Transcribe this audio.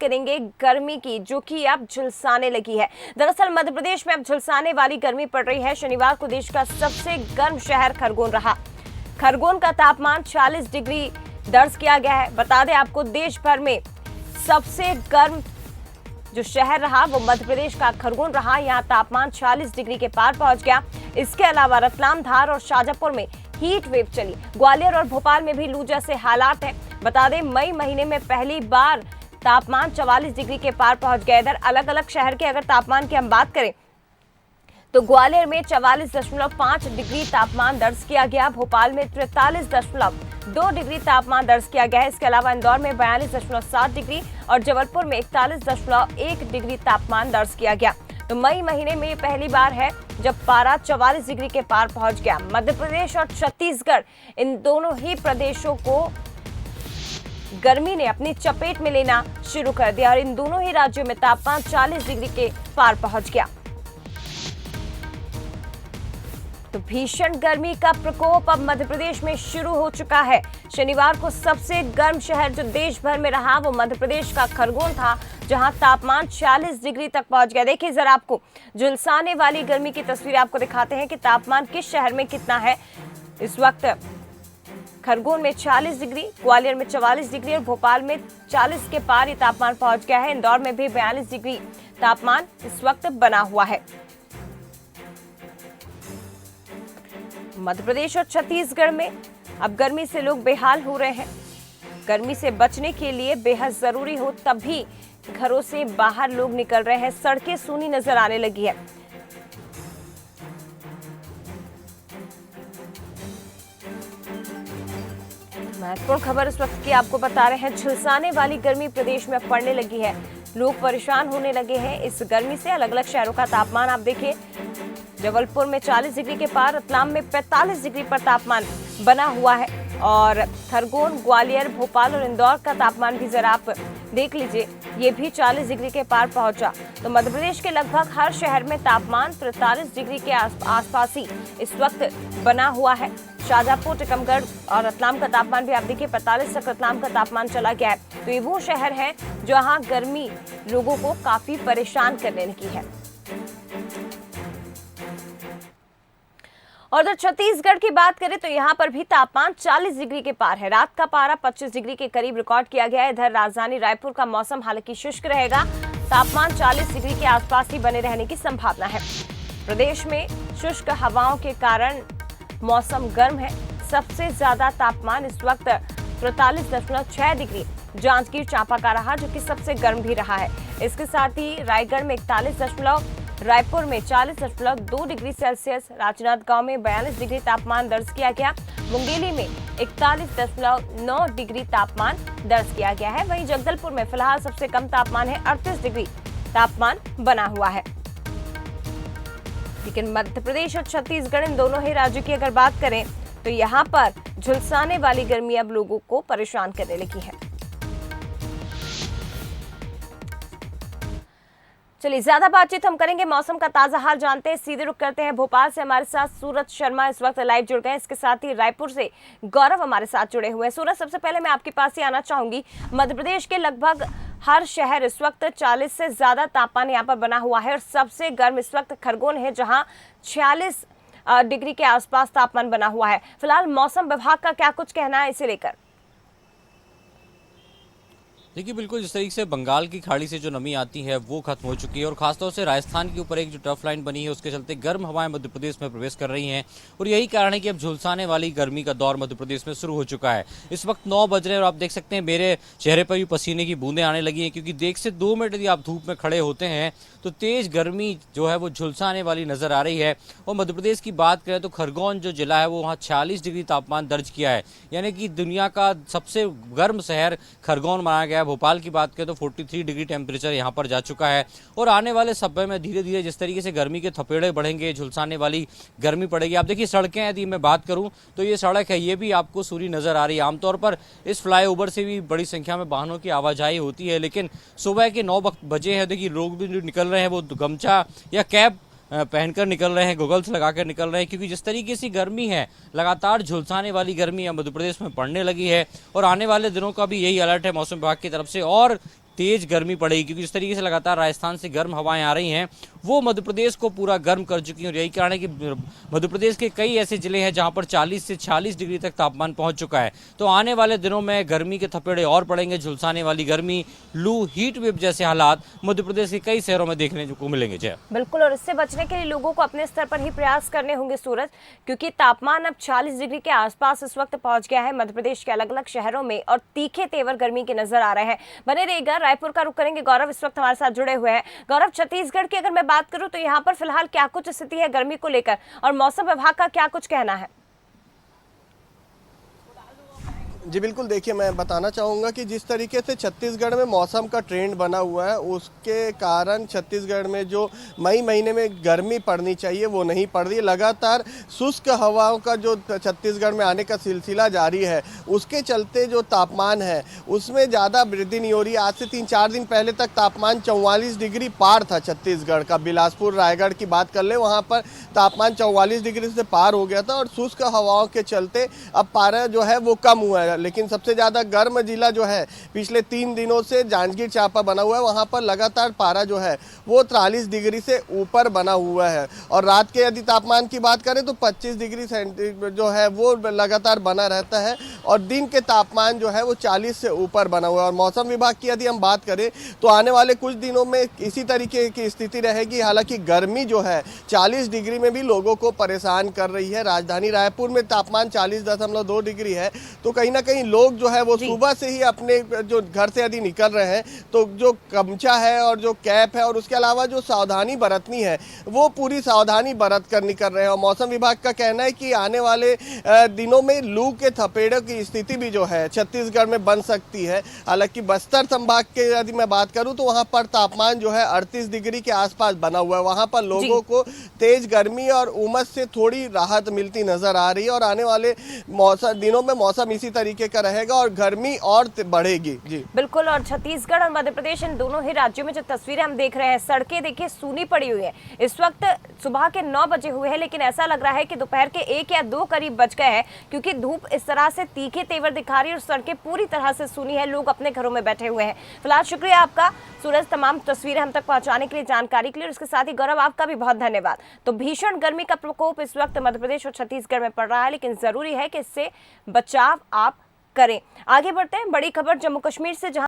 करेंगे गर्मी की, जो कि अब झुलसाने लगी है। दरअसल मध्य प्रदेश में अब झुलसाने वाली गर्मी पड़ रही है। शनिवार को देश का सबसे गर्म शहर खरगोन रहा। खरगोन का तापमान 40 डिग्री दर्ज किया गया है। बता दें आपको, देश भर में सबसे गर्म जो शहर रहा वो मध्य प्रदेश का खरगोन रहा। यहाँ तापमान 40 डिग्री के पार पहुंच गया। इसके अलावा रतलाम, धार और शाजापुर में हीट वेव चली। ग्वालियर और भोपाल में भी लू जैसे हालात हैं। बता दें, मई महीने में पहली बार तापमान 44 डिग्री के पार पहुंच गया। इधर अलग अलग शहर के अगर तापमान की हम बात करें तो ग्वालियर में 44.5 डिग्री तापमान दर्ज किया गया। भोपाल में 43.2 डिग्री तापमान दर्ज किया गया है। इसके अलावा इंदौर में 42.7 डिग्री और जबलपुर में 41.1 डिग्री तापमान दर्ज किया गया। तो मई महीने में पहली बार है जब पारा 44 डिग्री के पार पहुंच गया। मध्य प्रदेश और छत्तीसगढ़, इन दोनों ही प्रदेशों को गर्मी ने अपनी चपेट में लेना शुरू कर दिया और इन दोनों ही राज्यों में तापमान 40 डिग्री के पार पहुंच गया। तो भीषण गर्मी का प्रकोप अब मध्य प्रदेश में शुरू हो चुका है। शनिवार को सबसे गर्म शहर जो देश भर में रहा वो मध्य प्रदेश का खरगोन था, जहां तापमान 40 डिग्री तक पहुंच गया। देखिए जरा आपको झुलसाने वाली गर्मी की तस्वीर आपको दिखाते हैं कि तापमान किस शहर में कितना है। इस वक्त खरगोन में 40 डिग्री, ग्वालियर में 44 डिग्री और भोपाल में 40 के पार ही तापमान पहुंच गया है। इंदौर में भी 42 डिग्री तापमान इस वक्त बना हुआ है। मध्य प्रदेश और छत्तीसगढ़ में अब गर्मी से लोग बेहाल हो रहे हैं। गर्मी से बचने के लिए बेहद जरूरी हो तभी घरों से बाहर लोग निकल रहे हैं। सड़कें सूनी नजर आने लगी है। महत्वपूर्ण खबर इस वक्त की आपको बता रहे हैं। झुलसाने वाली गर्मी प्रदेश में पड़ने लगी है। लोग परेशान होने लगे हैं इस गर्मी से। अलग अलग शहरों का तापमान आप देखिए, जबलपुर में 40 डिग्री के पार, रतलाम में 45 डिग्री पर तापमान बना हुआ है और खरगोन, ग्वालियर, भोपाल और इंदौर का तापमान भी जरा आप देख लीजिए, ये भी 40 डिग्री के पार पहुंचा। तो मध्य प्रदेश के लगभग हर शहर में तापमान 43 डिग्री के आसपास ही इस वक्त बना हुआ है। शाजापुर, टीकमगढ़ और रतलाम का तापमान भी आप देखिए 45 तक रतलाम का तापमान चला गया है। तो ये वो शहर है जहां गर्मी लोगों को काफी परेशान करने लगी है। और जब छत्तीसगढ़ की बात करें तो यहाँ पर भी तापमान 40 डिग्री के पार है। रात का पारा 25 डिग्री के करीब रिकॉर्ड किया गया है। इधर राजधानी रायपुर का मौसम हालांकि शुष्क रहेगा। तापमान 40 डिग्री के आसपास ही बने रहने की संभावना है। प्रदेश में शुष्क हवाओं के कारण मौसम गर्म है। सबसे ज्यादा तापमान इस वक्त 43.6 डिग्री जांजगीर चांपा का रहा, जो कि सबसे गर्म भी रहा है। इसके साथ ही रायगढ़ में 41, रायपुर में 40.2 डिग्री सेल्सियस, राजनांदगांव में 42 डिग्री तापमान दर्ज किया गया। मुंगेली में 41.9 डिग्री तापमान दर्ज किया गया है। वहीं जगदलपुर में फिलहाल सबसे कम तापमान है, 38 डिग्री तापमान बना हुआ है। लेकिन मध्य प्रदेश और छत्तीसगढ़, इन दोनों ही राज्यों की अगर बात करें तो यहाँ पर झुलसाने वाली गर्मी अब लोगों को परेशान करने लगी है। चलिए, ज्यादा बातचीत हम करेंगे, मौसम का ताजा हाल जानते हैं। सीधे रुक करते हैं भोपाल से। हमारे साथ सूरज शर्मा इस वक्त लाइव जुड़ गए। इसके साथ ही रायपुर से गौरव हमारे साथ जुड़े हुए हैं। सूरज, सबसे पहले मैं आपके पास ही आना चाहूंगी। मध्य प्रदेश के लगभग हर शहर इस वक्त 40 से ज्यादा तापमान यहाँ पर बना हुआ है और सबसे गर्म इस वक्त खरगोन है, जहाँ 46 डिग्री के आसपास तापमान बना हुआ है। फिलहाल मौसम विभाग का क्या कुछ कहना है इसे लेकर? देखिए, बिल्कुल जिस तरीके से बंगाल की खाड़ी से जो नमी आती है वो खत्म हो चुकी है और खासतौर से राजस्थान के ऊपर एक जो टफ लाइन बनी है उसके चलते गर्म हवाएं मध्य प्रदेश में प्रवेश कर रही हैं और यही कारण है कि अब झुलसाने वाली गर्मी का दौर मध्य प्रदेश में शुरू हो चुका है। इस वक्त 9 बज रहे हैं और आप देख सकते हैं मेरे चेहरे पर भी पसीने की बूंदें आने लगी हैं, क्योंकि देख से 2 मिनट यदि आप धूप में खड़े होते हैं तो तेज गर्मी जो है वो झुलसाने वाली नजर आ रही है। और मध्य प्रदेश की बात करें तो खरगोन जो जिला है वो वहाँ 46 डिग्री तापमान दर्ज किया है, यानी कि दुनिया का सबसे गर्म शहर खरगोन माना गया है। भोपाल की बात करें तो 43 डिग्री टेम्परेचर यहाँ पर जा चुका है और आने वाले समय में धीरे धीरे जिस तरीके से गर्मी के थपेड़े बढ़ेंगे, झुलसाने वाली गर्मी पड़ेगी। आप देखिए सड़कें, यदि मैं बात करूं तो ये सड़क है, ये भी आपको सूरी नजर आ रही है। आमतौर पर इस फ्लाईओवर से भी बड़ी संख्या में वाहनों की आवाजाही होती है, लेकिन सुबह के 9 बजे हैं, देखिए लोग भी जो निकल रहे हैं वो गमछा या कैप पहनकर निकल रहे हैं, गॉगल्स लगाकर निकल रहे हैं, क्योंकि जिस तरीके से गर्मी है, लगातार झुलसाने वाली गर्मी मध्य प्रदेश में पड़ने लगी है और आने वाले दिनों का भी यही अलर्ट है मौसम विभाग की तरफ से। और तेज गर्मी पड़ेगी, क्योंकि जिस तरीके से लगातार राजस्थान से गर्म हवाएं आ रही हैं वो मध्य प्रदेश को पूरा गर्म कर चुकी हैं। और यही कारण है कि मध्य प्रदेश के कई ऐसे जिले हैं जहां पर 40 से 46 डिग्री तक तापमान पहुंच चुका है। तो आने वाले दिनों में गर्मी के थपेड़े और पड़ेंगे। झुलसाने वाली गर्मी, लू, हीट वेव जैसे हालात मध्य प्रदेश के कई शहरों में देखने को मिलेंगे। जय बिल्कुल, और इससे बचने के लिए लोगों को अपने स्तर पर ही प्रयास करने होंगे सूरज, क्योंकि तापमान अब 40 डिग्री के आसपास इस वक्त पहुंच गया है मध्य प्रदेश के अलग अलग शहरों में, और तीखे तेवर गर्मी के नजर आ रहे हैं। बने रहिएगा, रायपुर का रुख करेंगे। गौरव इस वक्त हमारे साथ जुड़े हुए हैं। गौरव, छत्तीसगढ़ की अगर मैं बात करूं तो यहाँ पर फिलहाल क्या कुछ स्थिति है गर्मी को लेकर, और मौसम विभाग का क्या कुछ कहना है? जी बिल्कुल, देखिए मैं बताना चाहूँगा कि जिस तरीके से छत्तीसगढ़ में मौसम का ट्रेंड बना हुआ है उसके कारण छत्तीसगढ़ में जो मई महीने में गर्मी पड़नी चाहिए वो नहीं पड़ रही है। लगातार शुष्क हवाओं का जो छत्तीसगढ़ में आने का सिलसिला जारी है उसके चलते जो तापमान है उसमें ज़्यादा वृद्धि नहीं हो रही है। आज से 3-4 दिन पहले तक तापमान 44 डिग्री पार था छत्तीसगढ़ का। बिलासपुर, रायगढ़ की बात कर ले, वहाँ पर तापमान 44 डिग्री से पार हो गया था और शुष्क हवाओं के चलते अब पारा जो है वो कम हुआ है। लेकिन सबसे ज़्यादा गर्म जिला जो है पिछले 3 दिनों से जांजगीर चांपा बना हुआ है। वहाँ पर लगातार पारा जो है वो 43 डिग्री से ऊपर बना हुआ है। और रात के यदि तापमान की बात करें तो 25 डिग्री सेंटीग्रेड जो है वो लगातार बना रहता है, और दिन के तापमान जो है वो 40 से ऊपर बना हुआ है। और मौसम विभाग की यदि हम बात करें तो आने वाले कुछ दिनों में इसी तरीके की स्थिति रहेगी। हालांकि गर्मी जो है 40 डिग्री में भी लोगों को परेशान कर रही है। राजधानी रायपुर में तापमान 40.2 डिग्री है, तो कहीं ना कहीं लोग जो है वो सुबह से ही अपने जो घर से यदि निकल रहे हैं तो जो गमछा है और जो कैप है और उसके अलावा जो सावधानी बरतनी है वो पूरी सावधानी बरत कर निकल रहे हैं। और मौसम विभाग का कहना है कि आने वाले दिनों में लू के थपेड़ों की स्थिति भी जो है छत्तीसगढ़ में बन सकती है। हालांकि बस्तर संभाग के यदि मैं बात करूं तो वहां पर तापमान जो है 38 डिग्री के आसपास बना हुआ है। वहां पर लोगों को तेज गर्मी और उमस से थोड़ी राहत मिलती नजर आ रही है। और आने वाले दिनों में मौसम इसी तरीके का रहेगा और गर्मी और बढ़ेगी। जी बिल्कुल, और छत्तीसगढ़ और मध्य प्रदेश इन दोनों ही राज्यों में जो तस्वीरें हम देख रहे हैं, सड़कें देखिए सूनी पड़ी हुई है। इस वक्त सुबह के 9 बजे हुए हैं, लेकिन ऐसा लग रहा है कि दोपहर के 1 या 2 करीब बज गए हैं, क्योंकि धूप इस तरह से तीखे तेवर दिखा रही है और सड़कें पूरी तरह से सूनी है। लोग अपने घरों में बैठे हुए हैं। फिलहाल शुक्रिया आपका सूरज, तमाम तस्वीरें हम तक पहुंचाने के लिए, जानकारी के लिए। और इसके साथ ही गौरव, आपका भी बहुत धन्यवाद। तो भीषण गर्मी का प्रकोप इस वक्त मध्य प्रदेश और छत्तीसगढ़ में पड़ रहा है, लेकिन जरूरी है कि इससे बचाव आप करें। आगे बढ़ते हैं, बड़ी खबर जम्मू कश्मीर से, जहां